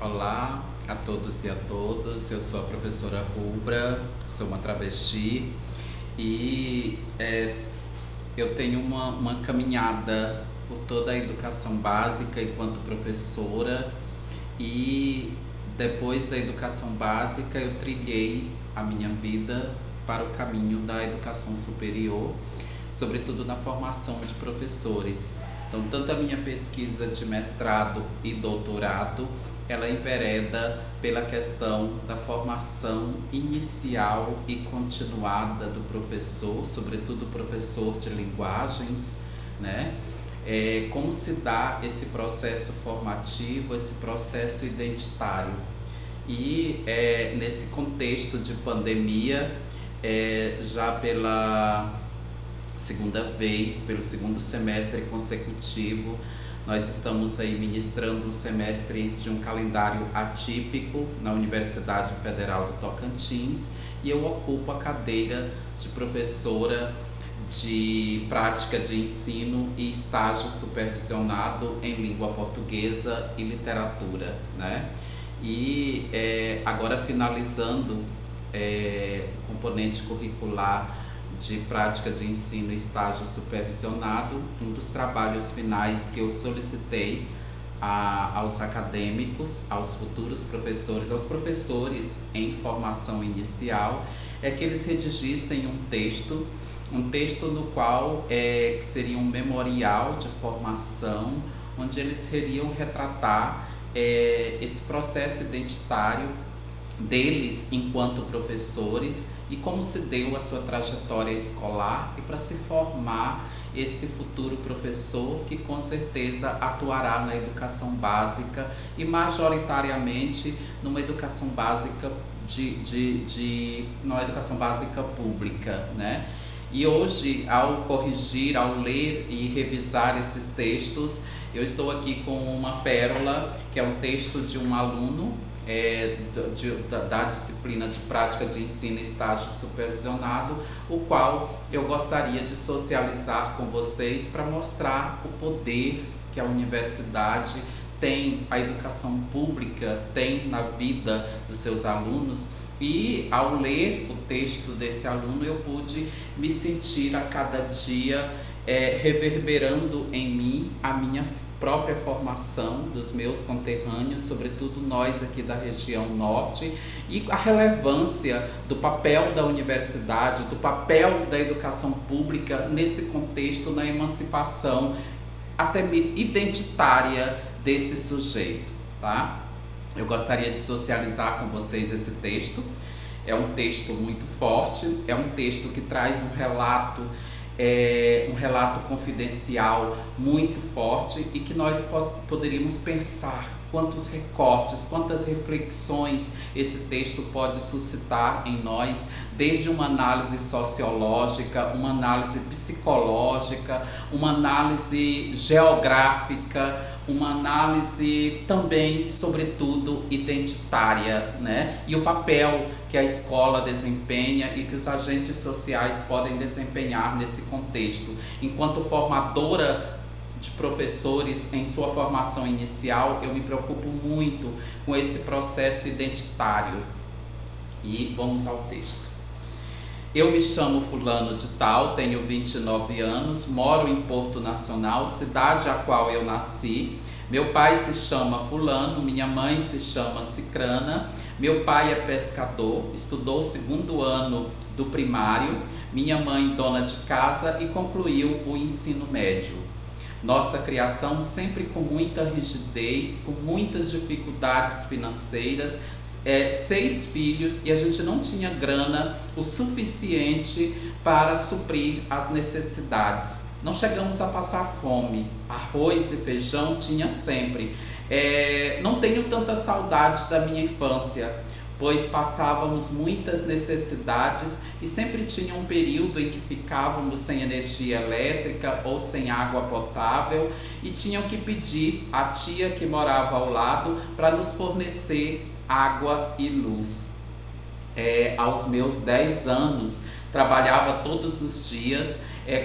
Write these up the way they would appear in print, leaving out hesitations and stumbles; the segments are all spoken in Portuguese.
Olá a todos e a todas, eu sou a professora Rubra, sou uma travesti e eu tenho uma caminhada por toda a educação básica enquanto professora e depois da educação básica eu trilhei a minha vida para o caminho da educação superior, sobretudo na formação de professores. Então, tanto a minha pesquisa de mestrado e doutorado, ela envereda pela questão da formação inicial e continuada do professor, sobretudo o professor de linguagens, né? Como se dá esse processo formativo, esse processo identitário. E nesse contexto de pandemia, já pela segunda vez, pelo segundo semestre consecutivo, nós estamos aí ministrando um semestre de um calendário atípico na Universidade Federal do Tocantins e eu ocupo a cadeira de professora de prática de ensino e estágio supervisionado em língua portuguesa e literatura, né? E agora finalizando o componente curricular de prática de ensino e estágio supervisionado, um dos trabalhos finais que eu solicitei aos acadêmicos, aos futuros professores, aos professores em formação inicial, é que eles redigissem um texto no qual seria um memorial de formação, onde eles iriam retratar esse processo identitário deles enquanto professores e como se deu a sua trajetória escolar e para se formar esse futuro professor que com certeza atuará na educação básica e majoritariamente numa educação básica numa educação básica pública, né? E hoje, ao corrigir, ao ler e revisar esses textos, eu estou aqui com uma pérola, que é um texto de um aluno da disciplina de prática de ensino e estágio supervisionado, o qual eu gostaria de socializar com vocês para mostrar o poder que a universidade tem, a educação pública tem na vida dos seus alunos. E ao ler o texto desse aluno, eu pude me sentir a cada dia reverberando em mim a minha própria formação dos meus conterrâneos, sobretudo nós aqui da região norte, e a relevância do papel da universidade, do papel da educação pública nesse contexto, na emancipação até identitária desse sujeito, tá? Eu gostaria de socializar com vocês esse texto. É um texto muito forte, é um texto que traz um relato confidencial muito forte e que nós poderíamos pensar quantos recortes, quantas reflexões esse texto pode suscitar em nós, desde uma análise sociológica, uma análise psicológica, uma análise geográfica, uma análise também, sobretudo, identitária, né? E o papel que a escola desempenha e que os agentes sociais podem desempenhar nesse contexto. Enquanto formadora de professores em sua formação inicial, eu me preocupo muito com esse processo identitário. E vamos ao texto. Eu me chamo fulano de tal, tenho 29 anos, moro em Porto Nacional, cidade a qual eu nasci. Meu pai se chama fulano, minha mãe se chama Cicrana. Meu pai é pescador, estudou o segundo ano do primário, minha mãe dona de casa e concluiu o ensino médio. Nossa criação sempre com muita rigidez, com muitas dificuldades financeiras, 6 filhos e a gente não tinha grana o suficiente para suprir as necessidades. Não chegamos a passar fome, arroz e feijão tinha sempre. Não tenho tanta saudade da minha infância, pois passávamos muitas necessidades e sempre tinha um período em que ficávamos sem energia elétrica ou sem água potável e tinham que pedir à tia que morava ao lado para nos fornecer água e luz. Aos meus 10 anos, trabalhava todos os dias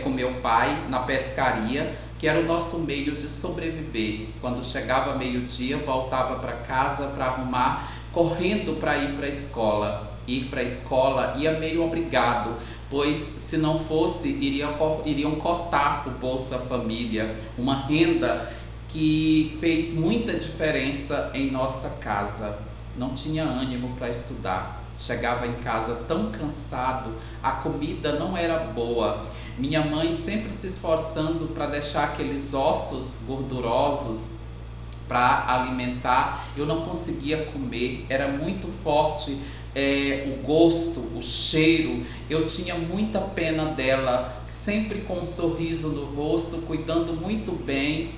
com meu pai na pescaria, que era o nosso meio de sobreviver. Quando chegava meio-dia, voltava para casa para arrumar, correndo para ir para a escola. Ir para a escola ia meio obrigado, pois se não fosse, iriam cortar o Bolsa Família, uma renda que fez muita diferença em nossa casa. Não tinha ânimo para estudar, chegava em casa tão cansado, a comida não era boa. Minha mãe sempre se esforçando para deixar aqueles ossos gordurosos para alimentar, eu não conseguia comer, era muito forte o gosto, o cheiro. Eu tinha muita pena dela, sempre com um sorriso no rosto, cuidando muito bem,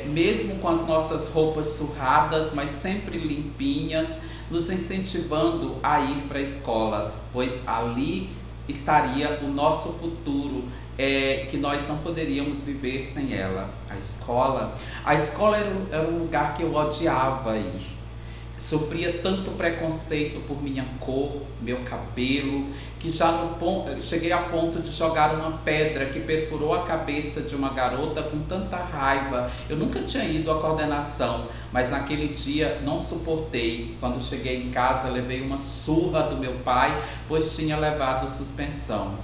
mesmo com as nossas roupas surradas, mas sempre limpinhas, nos incentivando a ir para a escola, pois ali estaria o nosso futuro, que nós não poderíamos viver sem ela. A escola era um lugar que eu odiava ir. Sofria tanto preconceito por minha cor, meu cabelo, que cheguei a ponto de jogar uma pedra que perfurou a cabeça de uma garota com tanta raiva. Eu nunca tinha ido à coordenação, mas naquele dia não suportei. Quando cheguei em casa, levei uma surra do meu pai, pois tinha levado suspensão.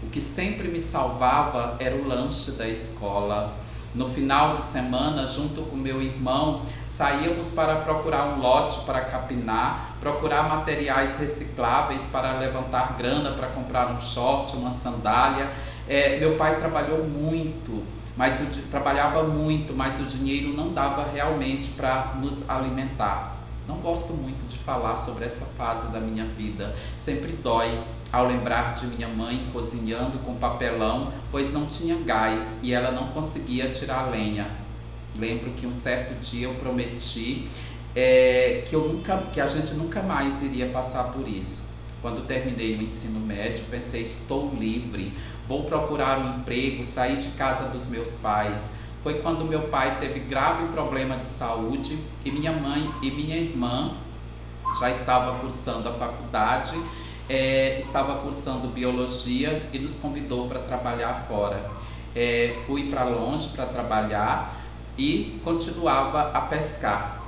O que sempre me salvava era o lanche da escola. No final de semana, junto com meu irmão, saíamos para procurar um lote para capinar, procurar materiais recicláveis para levantar grana para comprar um short, uma sandália. Meu pai trabalhava muito, mas o dinheiro não dava realmente para nos alimentar. Não gosto muito de falar sobre essa fase da minha vida, sempre dói ao lembrar de minha mãe cozinhando com papelão, pois não tinha gás e ela não conseguia tirar lenha. Lembro que um certo dia eu prometi que a gente nunca mais iria passar por isso. Quando terminei o ensino médio, pensei, estou livre, vou procurar um emprego, sair de casa dos meus pais. Foi quando meu pai teve grave problema de saúde e minha mãe e minha irmã já estava cursando a faculdade, estava cursando biologia e nos convidou para trabalhar fora. Fui para longe para trabalhar e continuava a pescar.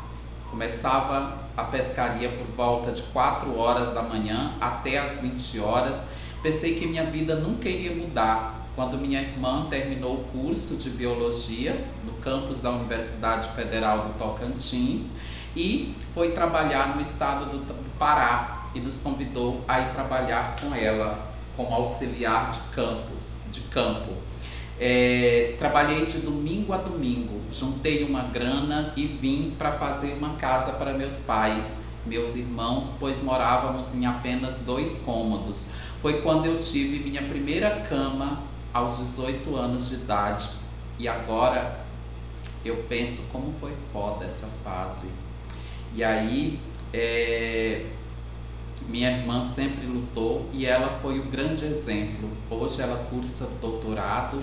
Começava a pescaria por volta de 4 horas da manhã até as 20 horas. Pensei que minha vida nunca iria mudar. Quando minha irmã terminou o curso de biologia no campus da Universidade Federal do Tocantins e foi trabalhar no estado do Pará e nos convidou a ir trabalhar com ela como auxiliar de campo. Trabalhei de domingo a domingo, juntei uma grana e vim para fazer uma casa para meus pais, meus irmãos, pois morávamos em apenas 2 cômodos. Foi quando eu tive minha primeira cama aos 18 anos de idade. E agora eu penso como foi foda essa fase. E aí minha irmã sempre lutou e ela foi o grande exemplo. Hoje ela cursa doutorado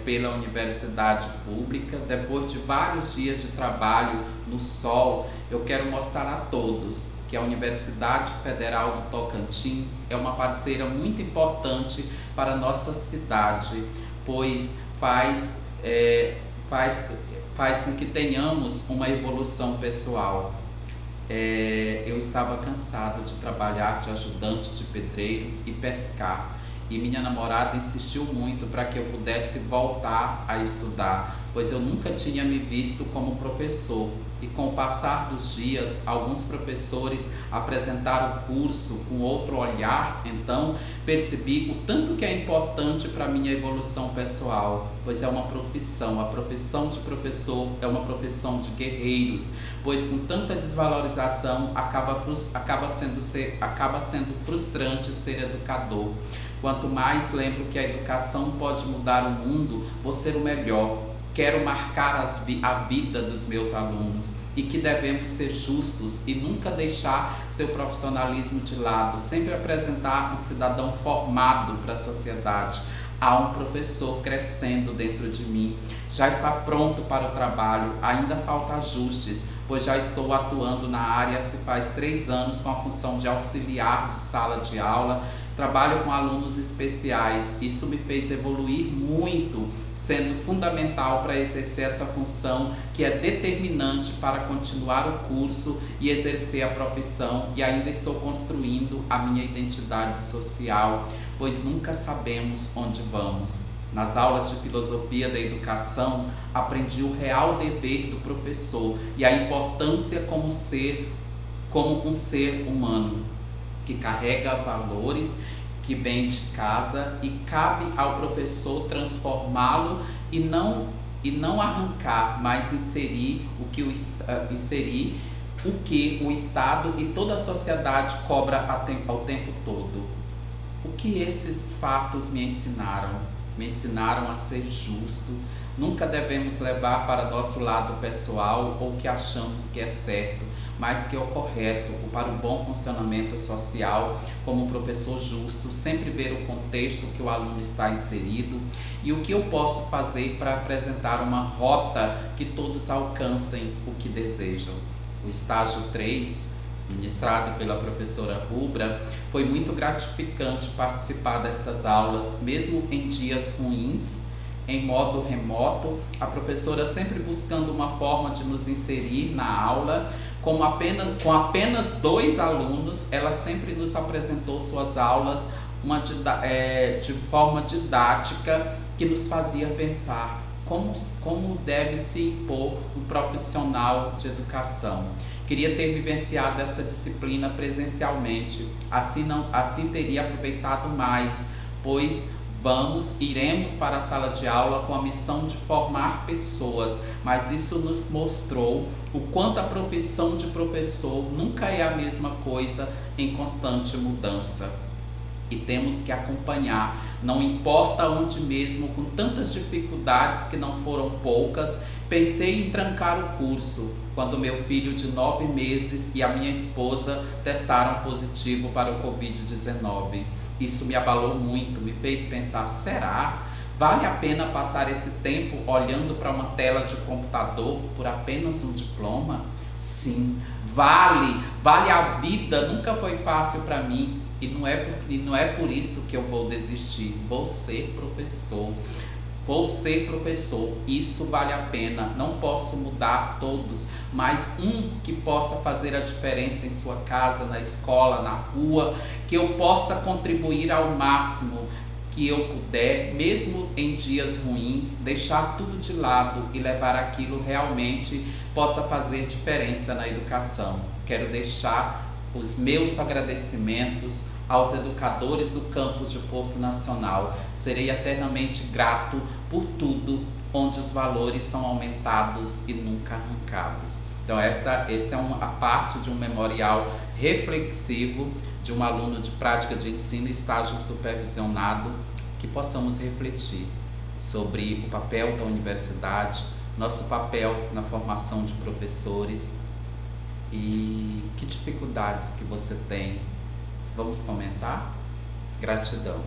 pela universidade pública. Depois de vários dias de trabalho no sol, eu quero mostrar a todos que a Universidade Federal do Tocantins é uma parceira muito importante para a nossa cidade, pois faz com que tenhamos uma evolução pessoal. Eu estava cansado de trabalhar de ajudante de pedreiro e pescar, e minha namorada insistiu muito para que eu pudesse voltar a estudar, pois eu nunca tinha me visto como professor. E com o passar dos dias, alguns professores apresentaram o curso com outro olhar, então percebi o tanto que é importante para a minha evolução pessoal, pois é uma profissão, a profissão de professor é uma profissão de guerreiros, pois com tanta desvalorização acaba sendo frustrante ser educador. Quanto mais lembro que a educação pode mudar o mundo, vou ser o melhor. Quero marcar a vida dos meus alunos e que devemos ser justos e nunca deixar seu profissionalismo de lado, sempre apresentar um cidadão formado para a sociedade. Há um professor crescendo dentro de mim, já está pronto para o trabalho, ainda falta ajustes, pois já estou atuando na área se faz 3 anos com a função de auxiliar de sala de aula. trabalho com alunos especiais. Isso me fez evoluir muito, sendo fundamental para exercer essa função que é determinante para continuar o curso e exercer a profissão, e ainda estou construindo a minha identidade social, pois nunca sabemos onde vamos. Nas aulas de filosofia da educação, aprendi o real dever do professor e a importância como um ser humano que carrega valores que vem de casa, e cabe ao professor transformá-lo e não arrancar, mas inserir o que o Estado e toda a sociedade cobra ao tempo todo. O que esses fatos me ensinaram? Me ensinaram a ser justo. Nunca devemos levar para nosso lado pessoal ou que achamos que é certo, mas que é o correto para o bom funcionamento social. Como um professor justo, sempre ver o contexto que o aluno está inserido e o que eu posso fazer para apresentar uma rota que todos alcancem o que desejam. O estágio 3, ministrado pela professora Rubra, foi muito gratificante participar destas aulas, mesmo em dias ruins, em modo remoto, a professora sempre buscando uma forma de nos inserir na aula. Com apenas 2 alunos, ela sempre nos apresentou suas aulas de forma didática, que nos fazia pensar como deve se impor um profissional de educação. Queria ter vivenciado essa disciplina presencialmente, assim teria aproveitado mais, pois iremos para a sala de aula com a missão de formar pessoas, mas isso nos mostrou o quanto a profissão de professor nunca é a mesma coisa, em constante mudança. E temos que acompanhar, não importa onde, mesmo com tantas dificuldades que não foram poucas. Pensei em trancar o curso, quando meu filho de 9 meses e a minha esposa testaram positivo para o Covid-19. Isso me abalou muito, me fez pensar, será? Vale a pena passar esse tempo olhando para uma tela de computador por apenas um diploma? Sim, vale a vida, nunca foi fácil para mim, e não é por isso que eu vou desistir. Vou ser professor, isso vale a pena. Não posso mudar todos, mas um que possa fazer a diferença em sua casa, na escola, na rua, que eu possa contribuir ao máximo que eu puder, mesmo em dias ruins, deixar tudo de lado e levar aquilo realmente possa fazer diferença na educação. Quero deixar os meus agradecimentos aos educadores do campus de Porto Nacional. Serei eternamente grato por tudo onde os valores são aumentados e nunca arrancados. Então esta é a parte de um memorial reflexivo de um aluno de prática de ensino e estágio supervisionado, que possamos refletir sobre o papel da universidade, nosso papel na formação de professores e que dificuldades que você tem. Vamos comentar? Gratidão.